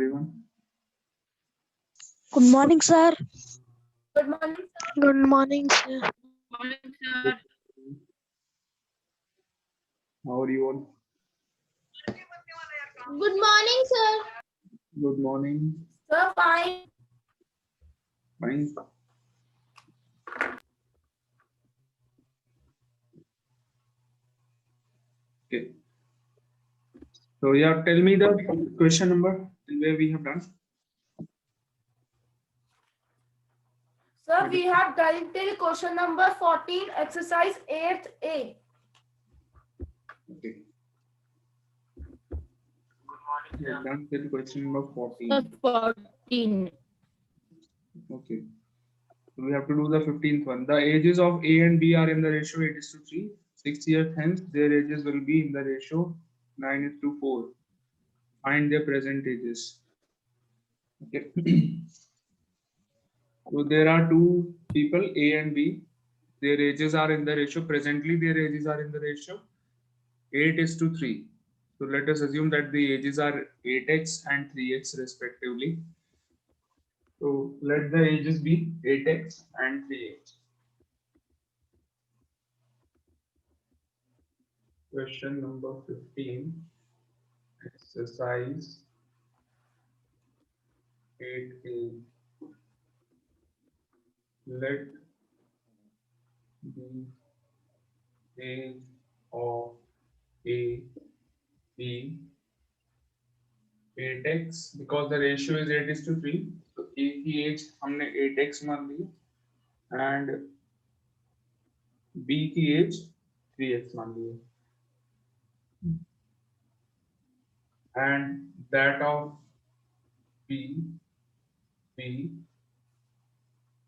everyone. Good morning, sir. Good morning, sir. Good morning, sir. Morning, sir. How are you all? Good morning, sir. Good morning. Sir, fine. Fine. Okay. So yeah, tell me the question number till where we have done. Sir, we have done till question number 14, exercise 8A. Okay. We have done till question number 14. 14. Okay. So we have to do the 15th one. The ages of A and B are in the ratio 8:3. 6 years hence, their ages will be in the ratio 9:4. Find their present ages. Okay. So there are two people, A and B. Their ages are in the ratio. Presently, their ages are in the ratio 8:3. So let us assume that the ages are 8x and 3x respectively. So let the ages be 8x and 3x. Question number 15. Exercise 8A. Let the age of A be 8x because the ratio is 8:3. So A की age हमने 8x मान ली and B की age 3x मान ली and that of B be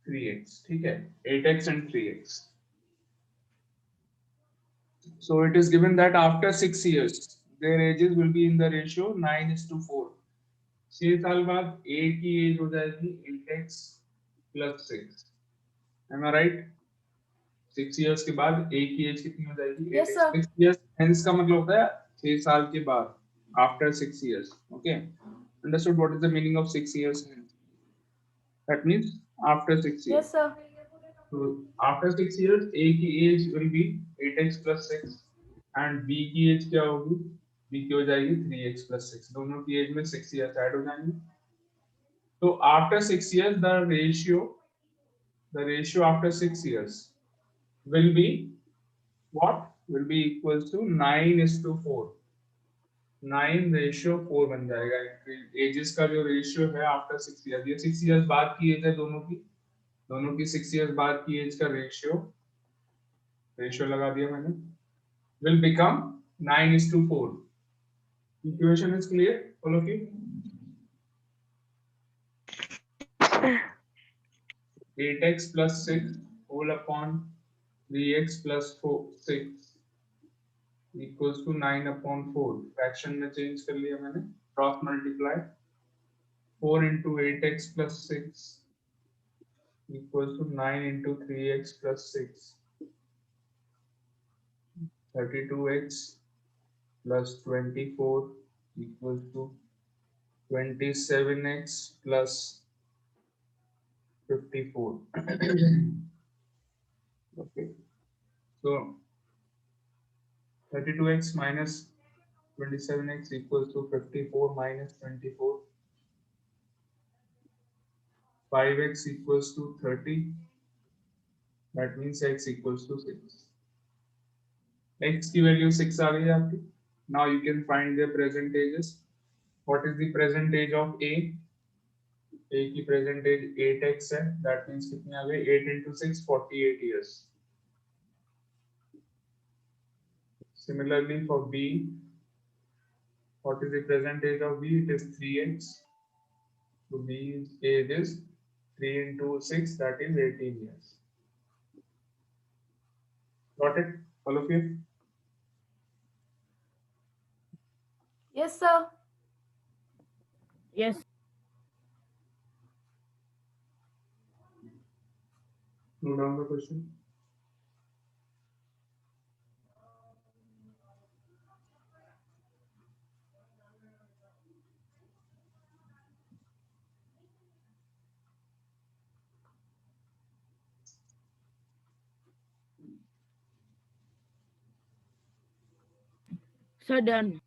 3x. ठीक है, 8x and 3x. So it is given that after 6 years, their ages will be in the ratio 9:4. 6 साल बाद A की एज हो जाएगी 8x plus 6. Am I right? 6 years के बाद A की एज कितनी हो जाएगी? Yes, sir. 6 years. Hence का मतलब होता है 6 साल के बाद. After 6 years. Okay. Understood what is the meaning of 6 years? That means after 6 years. Yes, sir. So after 6 years, A की age will be 8x plus 6 and B की age क्या होगी? B की हो जाएगी 3x plus 6. दोनों की age में 6 years add हो जाएंगे. So after 6 years, the ratio after 6 years will be what? Will be equals to 9:4. 9 ratio 4 बन जाएगा. Ages का जो ratio है after 6 years, ये 6 years बाद की age है दोनों की 6 years बाद की age का ratio लगा दिया मैंने, will become 9:4. Equation is clear, all of you? 8x plus 6 whole upon 3x plus 6 equals to 9/4. Fraction में change कर लिया मैंने, cross multiply. 4 into 8x plus 6 equals to 9 into 3x plus 6. 32x plus 24 equals to 27x plus 54. Okay. So 32x minus 27x equals to 54 minus 24. 5x equals to 30. That means x equals to 6. X की value 6 आ गई आपकी. Now you can find their present ages. What is the present age of A? A की present age 8x है. That means कितनी आ गई? 8 into 6, 48 years. Similarly for B, what is the present age of B? It is 3x. So B's age is 3 into 6, that is 18 years. Got it, all of you? Yes, sir. Yes. Note down the question. Sir, done.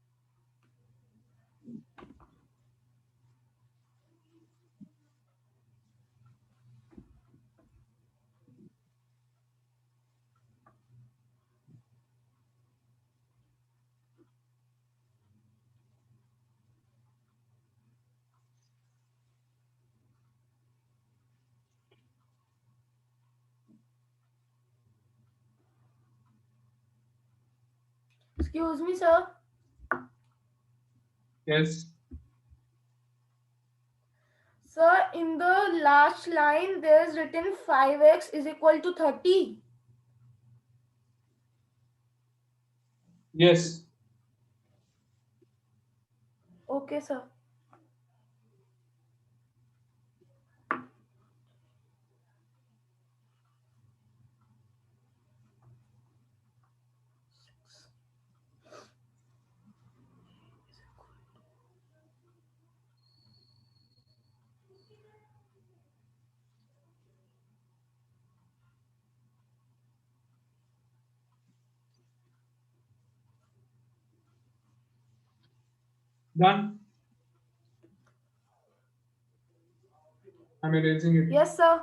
Excuse me, sir. Yes. Sir, in the last line, there is written 5x is equal to 30. Yes. Okay, sir. Done. I'm erasing it. Yes, sir.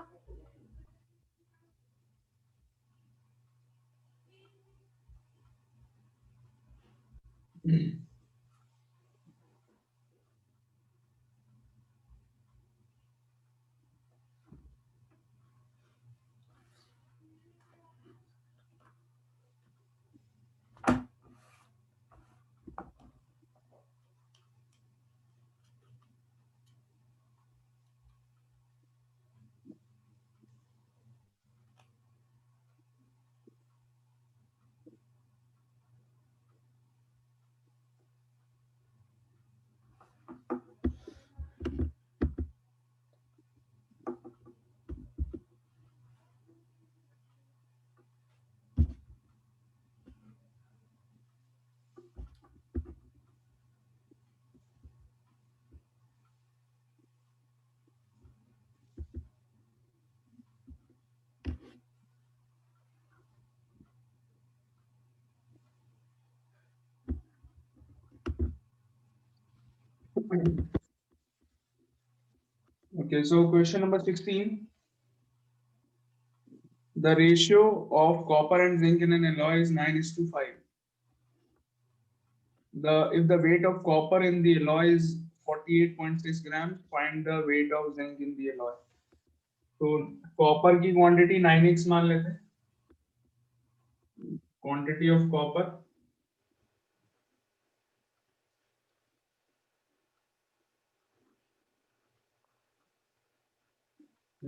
Okay, so question number 16. The ratio of copper and zinc in an alloy is 9:5. If the weight of copper in the alloy is 48.6 grams, find the weight of zinc in the alloy. तो copper की quantity 9x मान लेते हैं. Quantity of copper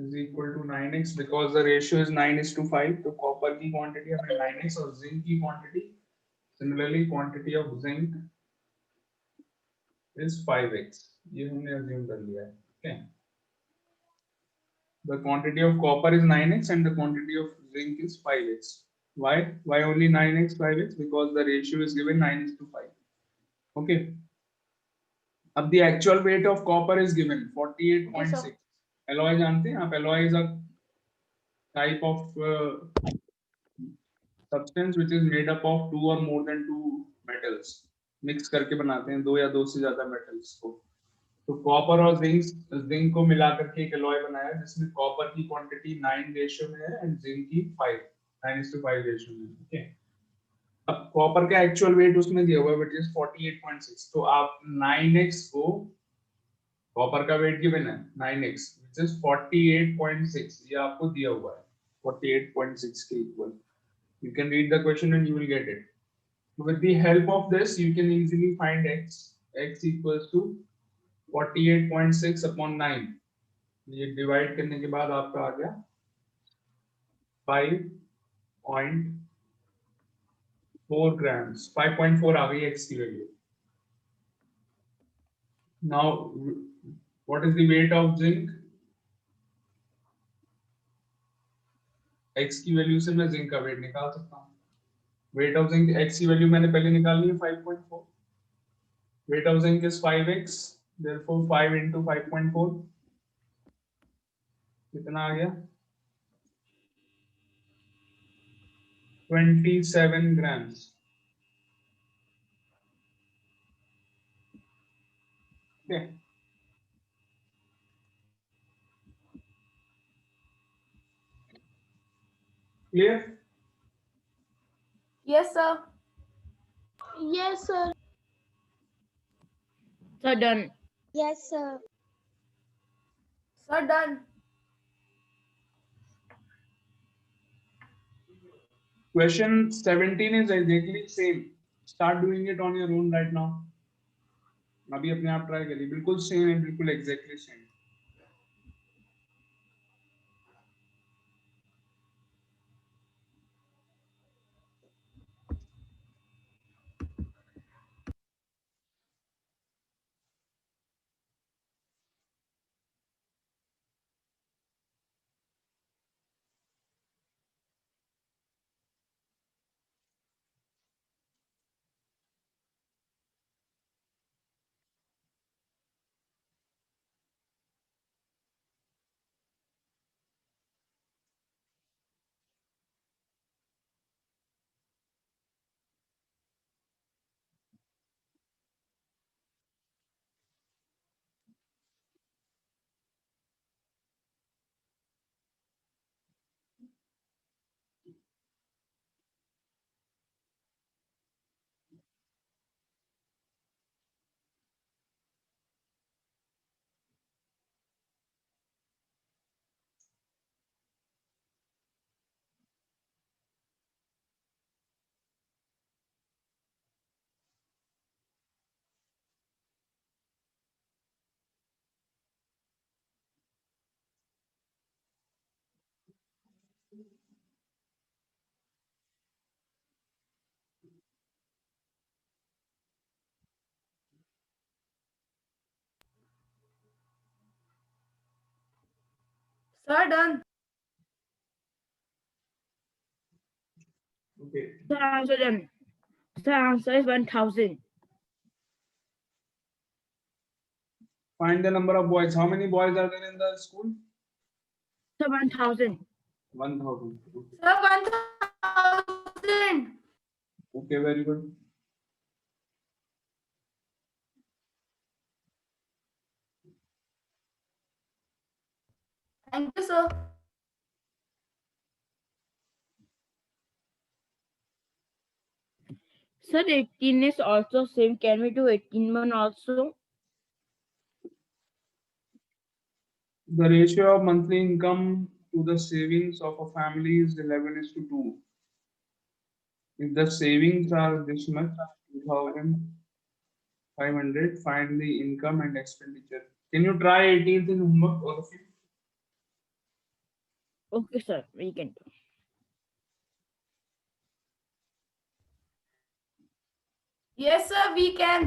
is equal to 9x because the ratio is 9:5. तो copper की quantity हमें 9x और zinc की quantity similarly quantity of zinc is 5x. ये हमने अज्यूम कर लिया है. Okay. The quantity of copper is 9x and the quantity of zinc is 5x. Why? Why only 9x, 5x? Because the ratio is given 9:5. Okay. अब the actual weight of copper is given 48.6. Alloy जानते हैं आप? Alloy is a type of substance which is made up of two or more than two metals. Mix करके बनाते हैं दो या दो से ज्यादा metals को. तो कॉपर और जिंक को मिलाकर के एक एलॉय बनाया जिसमें कॉपर की क्वांटिटी 9 रेशियो में है एंड जिंक की 5 9:5 रेशियो में. ओके. अब कॉपर का एक्चुअल वेट उसमें दिया हुआ है व्हिच इज 48.6. तो आप 9x को कॉपर का वेट गिवन है 9x व्हिच इज 48.6. ये आपको दिया हुआ है 48.6 के equal. You can read the question and you will get it. With the help of this you can easily find x equals to 48.6 upon 9. ये डिवाइड करने के बाद आपका आ गया 5.4 grams. 5.4 आ गई x की value. Now what is the weight of zinc? x की value से मैं जिंक का वेट निकाल सकता हूँ. वेट ऑफ जिंक x की वैल्यू मैंने पहले निकाल ली है 5.4. Weight of zinc is 5x. therefore 5 into 5.4 कितना आ गया 27 grams. Okay. Clear? Yes, sir. Yes, sir. Sir, done. Yes, sir. Sir, done. Question 17 is exactly same. Start doing it on your own right now. अभी अपने आप try करिए, बिल्कुल same है, बिल्कुल exactly same. Sir, done. Okay. Sir, answer done. Sir, answer is 1000. Find the number of boys. How many boys are there in the school? Sir, 1000. 1000. Sir, 1000. Okay, very good. Thank you, sir. Sir, 18 is also same. Can we do 18 also? The ratio of monthly income to the savings of a family is 11:2. If the savings are this much, 2,500, find the income and expenditure. Can you try 18th in homework, all of you? Okay, sir, we can do. Yes, sir, we can.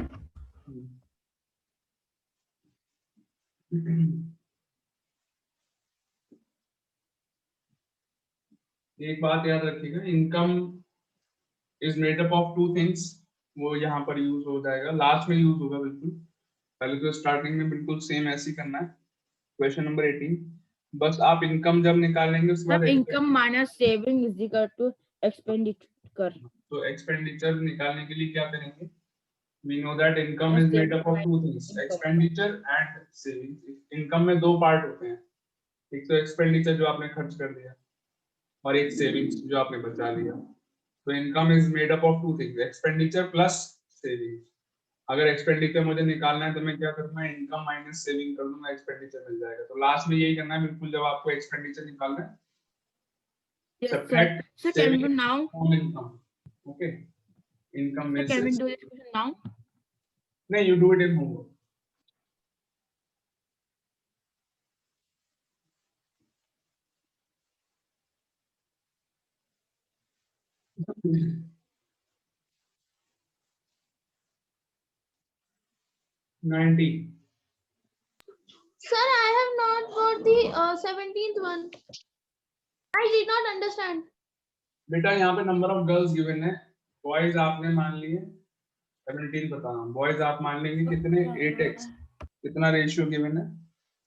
एक बात याद रखिएगा, income is made up of two things. वो यहाँ पर use हो जाएगा, last में यूज होगा बिल्कुल. पहले तो स्टार्टिंग में बिल्कुल सेम ऐसे ही करना है. क्वेश्चन नंबर 18, बस आप इनकम जब निकालेंगे उसके Sir, बाद income minus saving is equal to expenditure. तो एक्सपेंडिचर निकालने के लिए क्या करेंगे? We know that income Yes, is made saving up of two things, expenditure and savings. Income में दो पार्ट होते हैं, एक तो एक्सपेंडिचर जो आपने खर्च कर दिया और एक सेविंग्स जो आपने बचा लिया. तो income is made up of two things, expenditure plus savings. अगर एक्सपेंडिचर मुझे निकालना है तो मैं क्या करूंगा, इनकम माइनस सेविंग कर दूंगा, एक्सपेंडिचर मिल जाएगा. तो लास्ट में यही करना है बिल्कुल, जब आपको एक्सपेंडिचर निकालना है, Yes, sir. subtract Sir, can we do saving now? from income. Okay, income Sir, is can we do this question now? no, you do it in homework. $90. Sir, I have not got the 17th one. I did not understand. बेटा यहाँ पे number of girls given है, boys आपने मान लिए 17 बताना. Boys आप मान लेंगे कितने, 8x. कितना रेशियो गिवन है,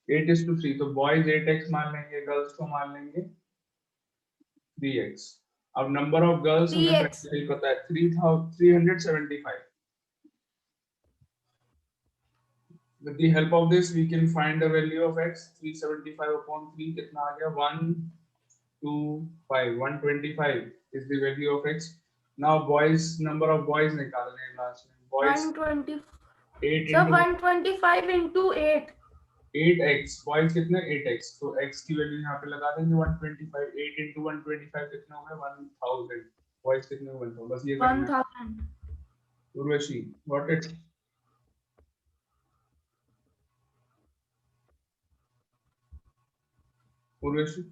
8:3. तो बॉयज 8x मान लेंगे, गर्ल्स को मान लेंगे 3x. अब नंबर ऑफ गर्ल्स हमें 3x. प्रैक्टिकली पता है 375. With the help of this, we can find the value of x. 375 upon 3 कितना आ गया? 125. 125 is the value of x. Now boys, number of boys निकालने हैं last में. Boys 120. 8 Sir, into 125 into 8. 8x. Boys कितने? 8x. तो x की value यहाँ पे लगा देंगे 125. 8 into 125 कितना हो गया? 1000. Boys कितने? 1000. बस ये करना है. 1000. Urvashi, got it? Urvashi.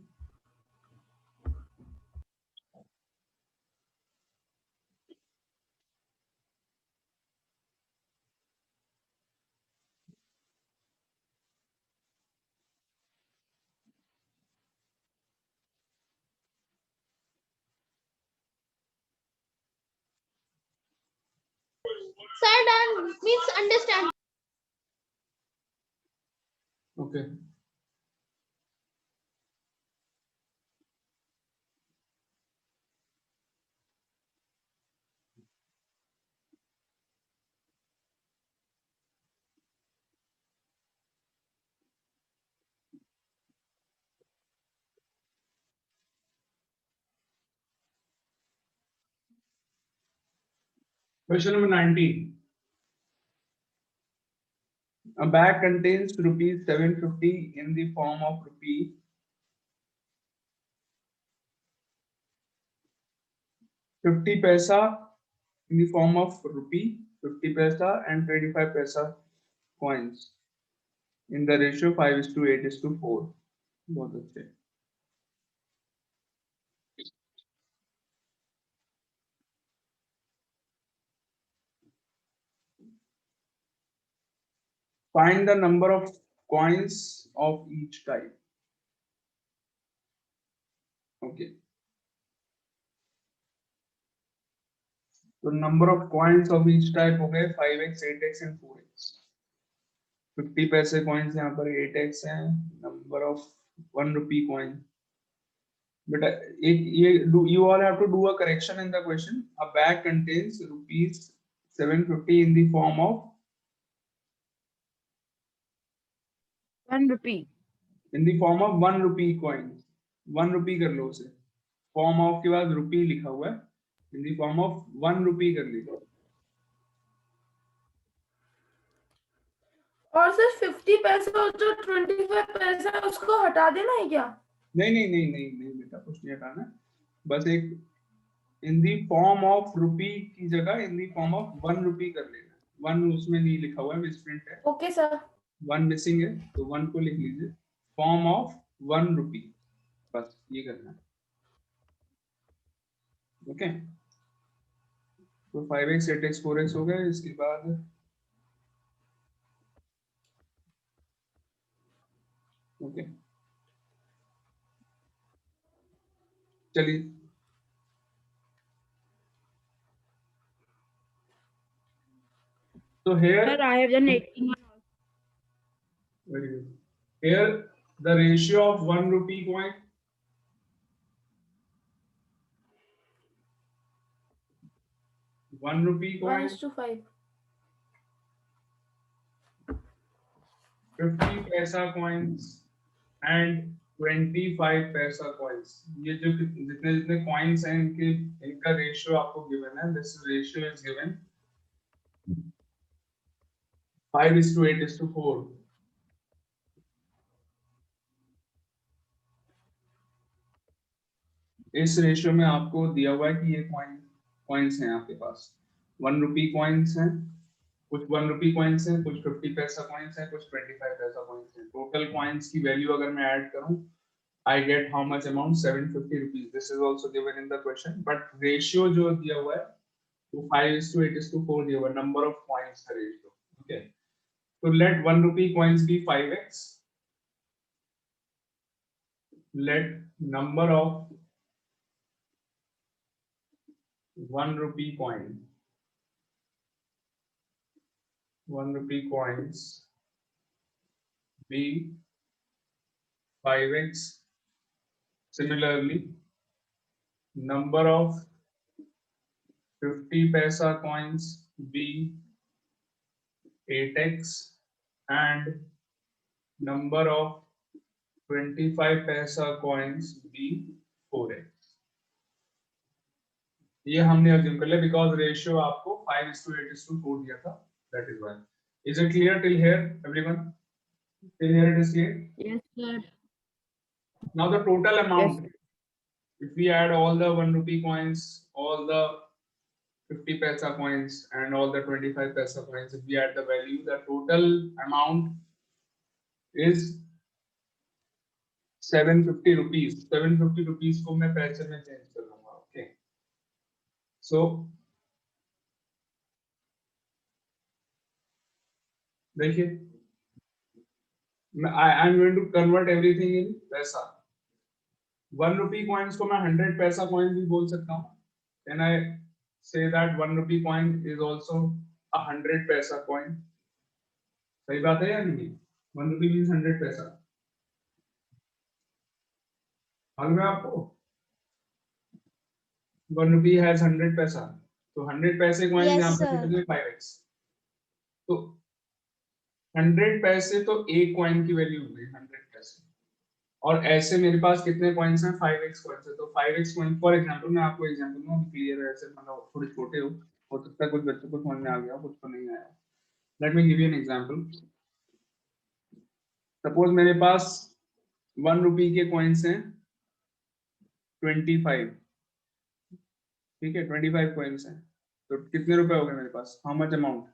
Sir, done means understand. Okay. Question number 19. A bag contains rupees 750 in the form of rupee 50 paisa in the form of rupee 50 paisa and 25 paisa coins in the ratio 5:8:4. बहुत अच्छे. Find the number of coins of each type. Okay. So number of coins of each type हो गए 5x, 8x and 4x. 50 पैसे coins यहाँ पर 8x हैं. Number of 1 rupee coin. But you all have to do a correction in the question. A bag contains rupees 750 in the form of 1 rupee. 1 rupee coin. 1 rupee कर लो उसे. Form of के बाद rupee लिखा हुआ है. In the form of 1 rupee कर लीजिए. और सर 50 पैसे और जो 25 पैसे है उसको हटा देना है क्या? नहीं बेटा कुछ नहीं हटाना. बस एक in the form of rupee की जगह in the form of 1 rupee कर लेना. 1 उसमें नहीं लिखा हुआ है, misprint है. Okay sir. 1 मिसिंग है तो 1 को लिख लीजिए. Form of 1 rupee. बस ये करना है. ओके. तो 5x, 8x, 4x हो गए. इसके बाद ओके चलिए. So here, Sir, I have done 18. very good. Here the ratio of 1 rupee coin. 1 rupee coin. 1:5. 50 पैसा coins and 25 पैसा coins. ये जो जितने जितने coins हैं इनका ratio आपको given है. This ratio is given 5:8:4. इस रेशियो में आपको दिया हुआ है कि ये coins हैं आपके पास. 1 rupee coins हैं, कुछ 1 rupee coins हैं, कुछ 50 पैसा coins हैं, कुछ 25 पैसा coins हैं. Total coins की value अगर मैं ऐड करूं, I get how much amount? 750 rupees. This is also given in the question, but ratio जो दिया हुआ है वो 5:8:4 दिया हुआ है. Number of coins का ratio. Okay. So let 1 rupee coins be 5x. Let number of 1 rupee coin. 1 rupee coins be 5x. Similarly, number of 50 paisa coins be 8x. and number of 25 पैसा coins be 4x. ये हमने assume कर लिया because ratio आपको 5:8:4 दिया था. That is why. Is it clear till here, everyone? Till here it is clear. Yes, sir. Now the total amount. Yes. If we add all the 1 rupee coins, all the 50 paisa coins, and all the 25 paisa coins, if we add the value, the total amount is 750 rupees. 750 rupees को मैं पैसे में change कर लूंगा. Okay. So देखिए, I am going to convert everything in पैसा. 1 rupee coins को मैं 100 पैसा coin भी बोल सकता हूँ. Can I say that 1 rupee coin is also a 100 पैसा coin? सही बात है या नहीं? 1 rupee means 100 पैसा. मालूम है आपको? 1 rupee has 100 पैसा. तो 100 पैसे coin Yes, यहाँ पे sir. कितने 5x. तो 100 पैसे तो एक coin की वैल्यू हो गई 100 पैसे. और ऐसे मेरे पास कितने coins हैं? 5x coins है. तो 5x coin फॉर एग्जांपल मैं आपको एग्जांपल दूंगा, क्लियर है. ऐसे मतलब थोड़े छोटे हो सकता है कुछ बच्चों को समझ में आ गया हो, कुछ को नहीं आया. Let me give you an example. Suppose मेरे पास 1 रुपी के कॉइन्स हैं 25. ठीक है, 25 कॉइन्स हैं. तो कितने रुपए हो गए मेरे पास? How much amount?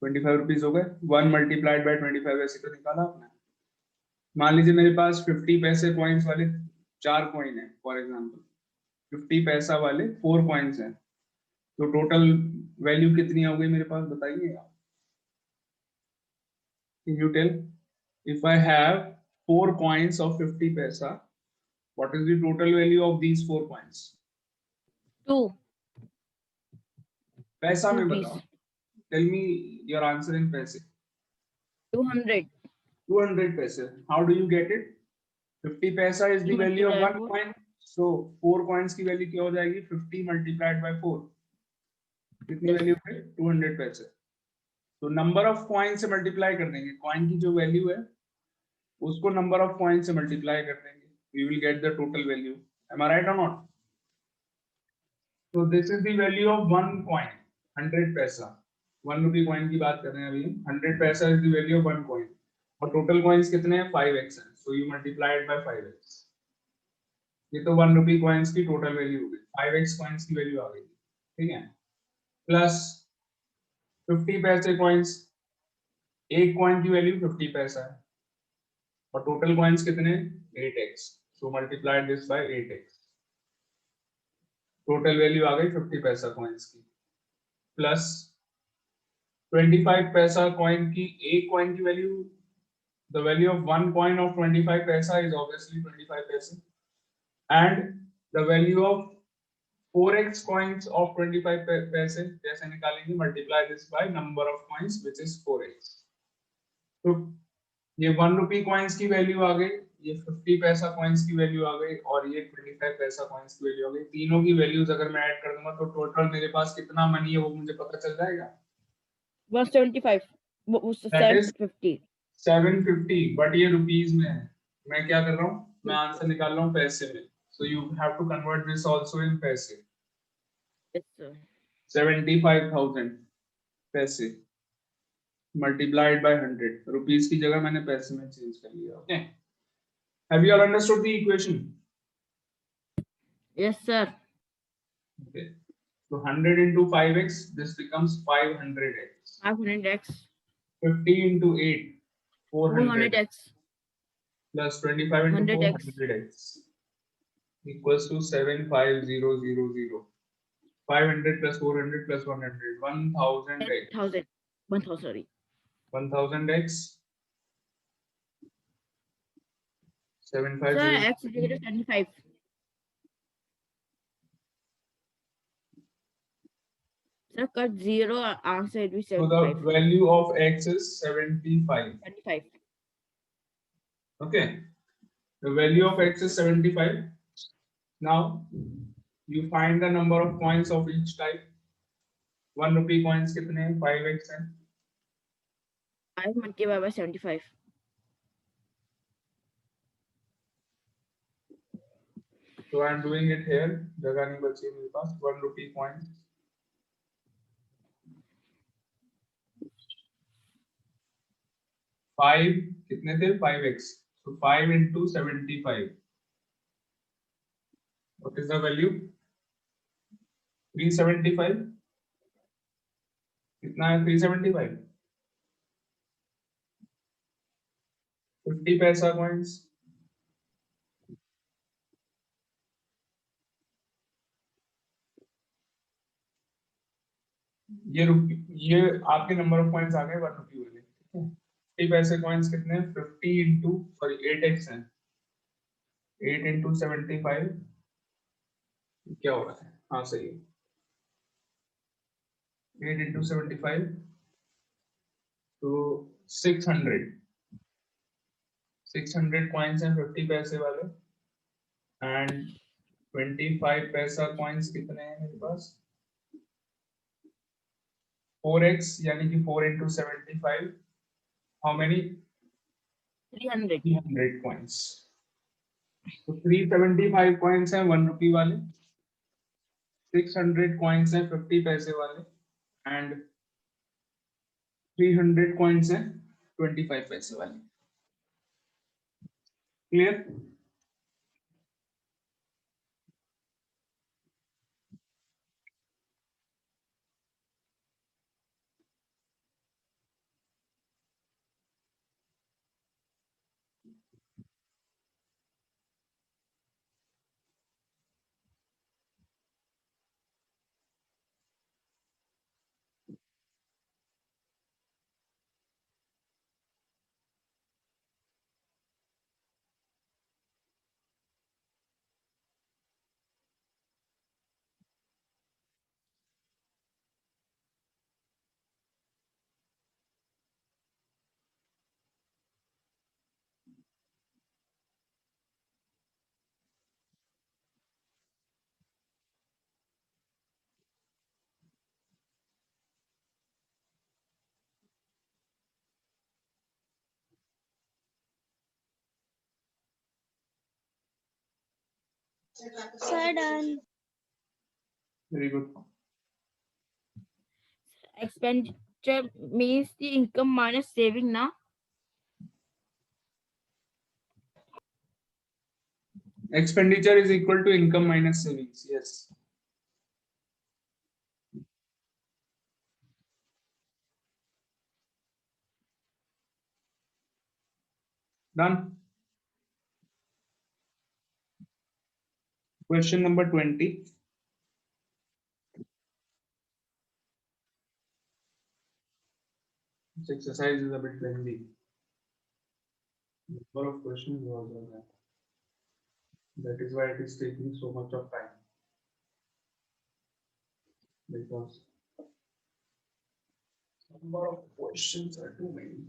25 रुपीज हो गए. 1 मल्टीप्लाइड बाय 25 ऐसे तो निकाला आपने. मान लीजिए मेरे पास 50 पैसे कॉइन्स वाले 4 कॉइन है फॉर एग्जांपल. 50 पैसा वाले 4 कॉइन्स हैं. तो टोटल वैल्यू कितनी हो गई मेरे पास? बताइए आप. Can you tell? If I have 4 coins of 50 paisa, what is the total value of these 4 coins? 2 पैसा में rupees. बताओ. Tell me your answer in paise. 200. 200 paise. How do you get it? 50 paisa is the You value of multiply 1 four. coin. So 4 coins की value क्या हो जाएगी? 50 multiplied by 4. कितनी Yes. Value है? 200 पैसे. तो नंबर ऑफ कॉइन से multiply कर देंगे. कॉइन की जो वैल्यू है उसको नंबर ऑफ कॉइन से मल्टीप्लाई कर देंगे. We will get the total value. Am I right or not? So this is the value of 1 coin, 100 पैसा. 1 रुपी कॉइन की बात कर रहे हैं अभी. 100 पैसा is the value of 1 coin. और टोटल कॉइन्स कितने हैं? 5x हैं. So you multiply it by 5x. ये तो 1 रुपी कॉइन्स की टोटल वैल्यू हो गई. 5x कॉइन्स की वैल्यू आ गई. ठीक है. प्लस 50 पैसे कॉइन्स. एक कॉइन की वैल्यू 50 पैसा है और टोटल कॉइन्स कितने? 8x. So multiply this by 8x. Total value आ गई 50 पैसा कॉइन्स की. प्लस 25 पैसा कॉइन की. एक कॉइन की value, the value of 1 coin of 25 पैसा इज ऑब्वियसली 25 पैसे. And the value of 4x coins of 25 पैसे जैसे निकालेंगे. Multiply this by number of coins which is 4x. तो ये 1 रुपी कॉइन्स की वैल्यू आ गई, ये 50 पैसा कॉइन्स की वैल्यू आ गई और ये 25 पैसा कॉइन्स की वैल्यू आ गई. तीनों की वैल्यूज अगर मैं ऐड कर दूंगा तो टोटल मेरे पास कितना मनी है वो मुझे पता चल जाएगा. 175. That is 750. 750. बट ये रुपीस में है. मैं क्या कर रहा हूँ? मैं आंसर निकाल रहा हूँ पैसे में. So you have to convert this also in पैसे. Yes, sir. 75,000 पैसे multiplied by 100. रुपीस की जगह मैंने पैसे में चेंज कर लिया. Okay. Have you all understood the equation? Yes, sir. Okay. So 100 into 5x, this becomes 500x. 500x. 50 into 8, 400 400x. plus 25 into 100x. 400x equals to 75000. 500 plus 400 plus 100, 1000x. 1000, sorry. 1000x. Sir, 750. x is equal to 75. Sir, cut 0, answer will be So the 75. value of x is 75. 75. Okay. The value of x is 75. Now you find the number of coins of each type. 1 rupee coins कितने हैं? 5x हैं. 5 multiplied by 75. So I am doing it here. जगह नहीं बची है मेरे पास. 1 rupee coin. 5 कितने थे? 5x. So 5 into 75. What is the value? 375. कितना है 375? 50 पैसा coins. ये आपके नंबर ऑफ पॉइंट्स आ गए 1 रुपये वाले. 50 पैसे कॉइन्स कितने हैं? 50 इंटू सॉरी 8x हैं. 8 इंटू 75 क्या हो रहा है? हाँ सही है. 8 इंटू 75 तो 600 कॉइन्स हैं 50 पैसे वाले. एंड 25 पैसा कॉइन्स कितने हैं मेरे पास? 4x यानी कि 4 इंटू 75 हाउ मेनी? 300. 300 coins. तो 375 coins हैं 1 रुपये वाले. 600 coins हैं 50 पैसे वाले. एंड 300 coins हैं 25 पैसे वाले. Clear? Sir, done. Very good. Expenditure means the income minus saving now. Expenditure is equal to income minus savings. Yes. Done. Question number 20. This exercise is a bit lengthy. Number of questions was on that. That is why it is taking so much of time. Because number of questions are too many.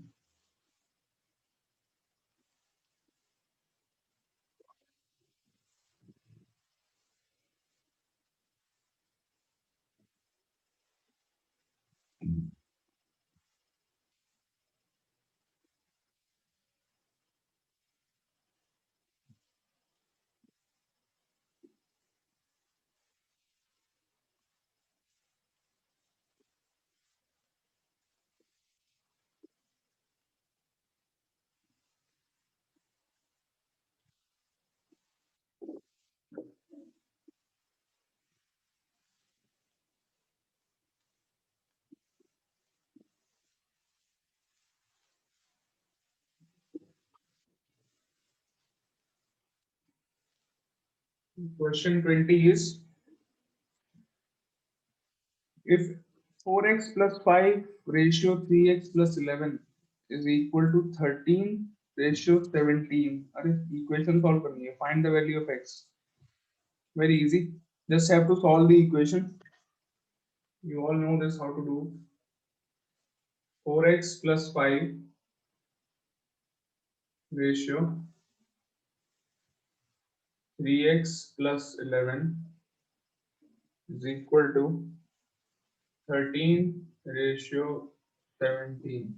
Question 20 is, if 4x plus 5 ratio 3x plus 11 is equal to 13 ratio 17. अरे equation solve करनी है. Find the value of x. Very easy. Just have to solve the equation. You all know this how to do. 4x plus 5 ratio 3x plus 11 is equal to 13 ratio 17.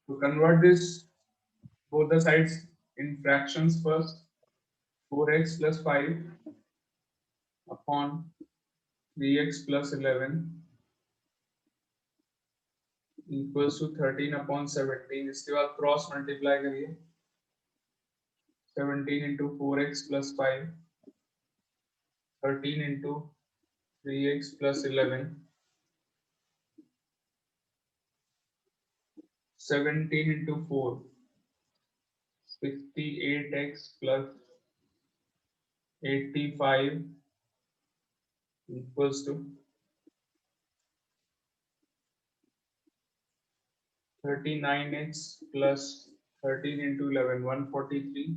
To convert this both the sides in fractions first, 4x plus 5 upon 3x plus 11 equals to 13 upon 17. इसके बाद cross multiply करिए 17 into 4x plus 5, 13 into 3x plus 11, 17 into 4, 68x plus 85 equals to 39x plus 13 into 11, 143.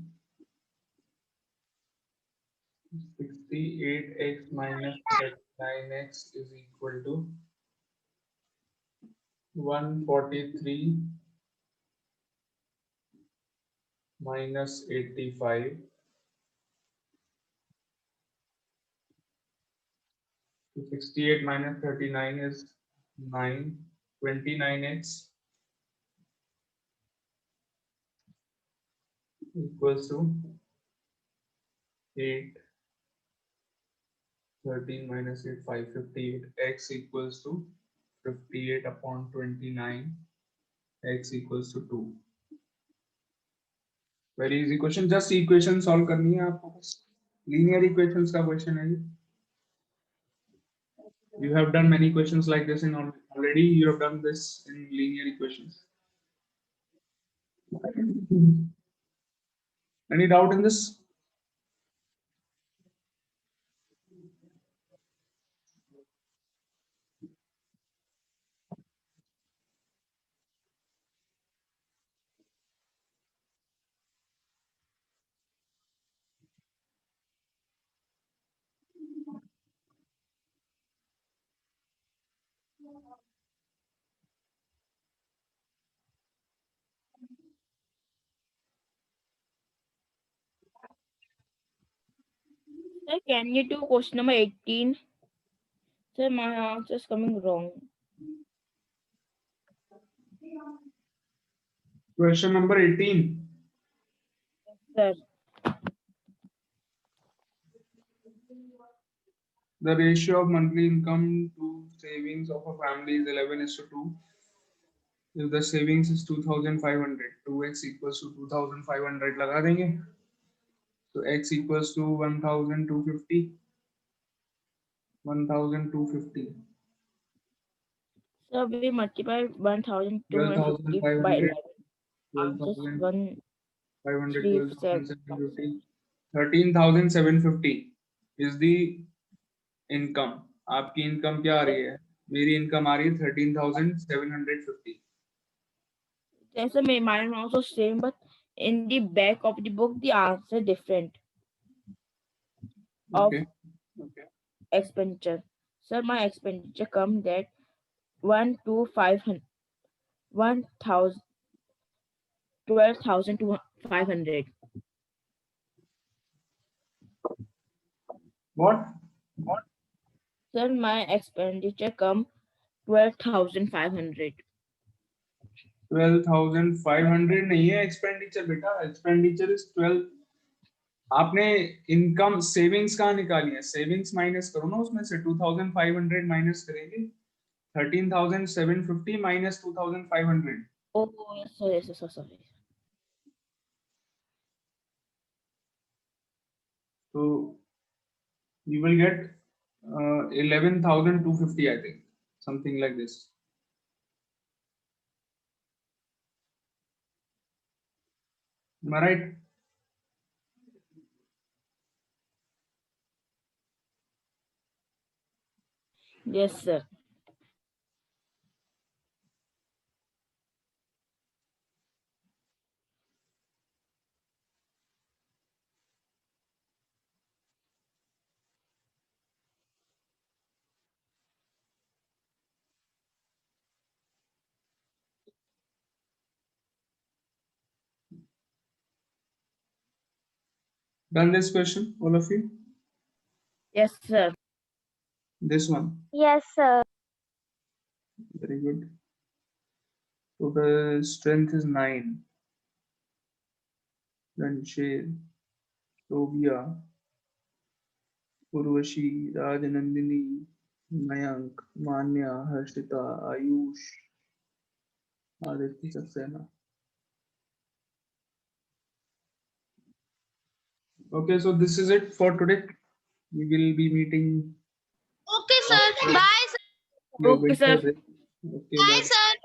68x minus 39x is equal to 143 minus 85. So 68 minus 39 is 9. 29x equals to 8. 13 minus 8, 558. X equals to 58 upon 29. X equals to 2. Very easy question. Just equation solve करनी है आपको बस. Linear equations का question है ये. You have done many questions like this in already. You have done this in linear equations. Any doubt in this? Sir, can you do question number 18? Sir, my answer is coming wrong. Question number 18. Sir, The ratio of monthly income to savings of a family is 11:2. If the savings is 2,500, 2x equals to 2,500 लगा देंगे. So x equals to 1,250. 1,250. sir, we multiply 1,250 by 11. 12,500. Just 1, 500, 3, 12,750. 13,750 is the income. आपकी income क्या आ रही है? मेरी income आ रही है 13,750. Yes, sir, mine also same, but in the back of the book, the answer different of Okay. expenditure. Sir, my expenditure come that 1,2,500, 1,000, 12,500. What? Sir, my expenditure come 12,500. 12,500 नहीं है expenditure बेटा. Expenditure is 12. आपने income savings कहाँ निकाली है? Savings minus करो ना उसमें से. 2,500 माइनस करेंगे. 13,750 minus 2,500. Oh, yes, sir, yes, sir, sorry. So you will get 11,250, I think, something like this. Am I right? Yes, sir. Done this question, all of you? Yes, sir. This one. Yes, sir. Very good. So the strength is 9. Then Shade, Sovia, Urvashi, Rajanandini, Mayank, Manya, Harshita, Ayush, Aditya Saxena. Okay, so this is it for today. We will be meeting Okay, sir. after Bye, sir. your Okay, sir. winter break. Okay, Bye, bye. sir.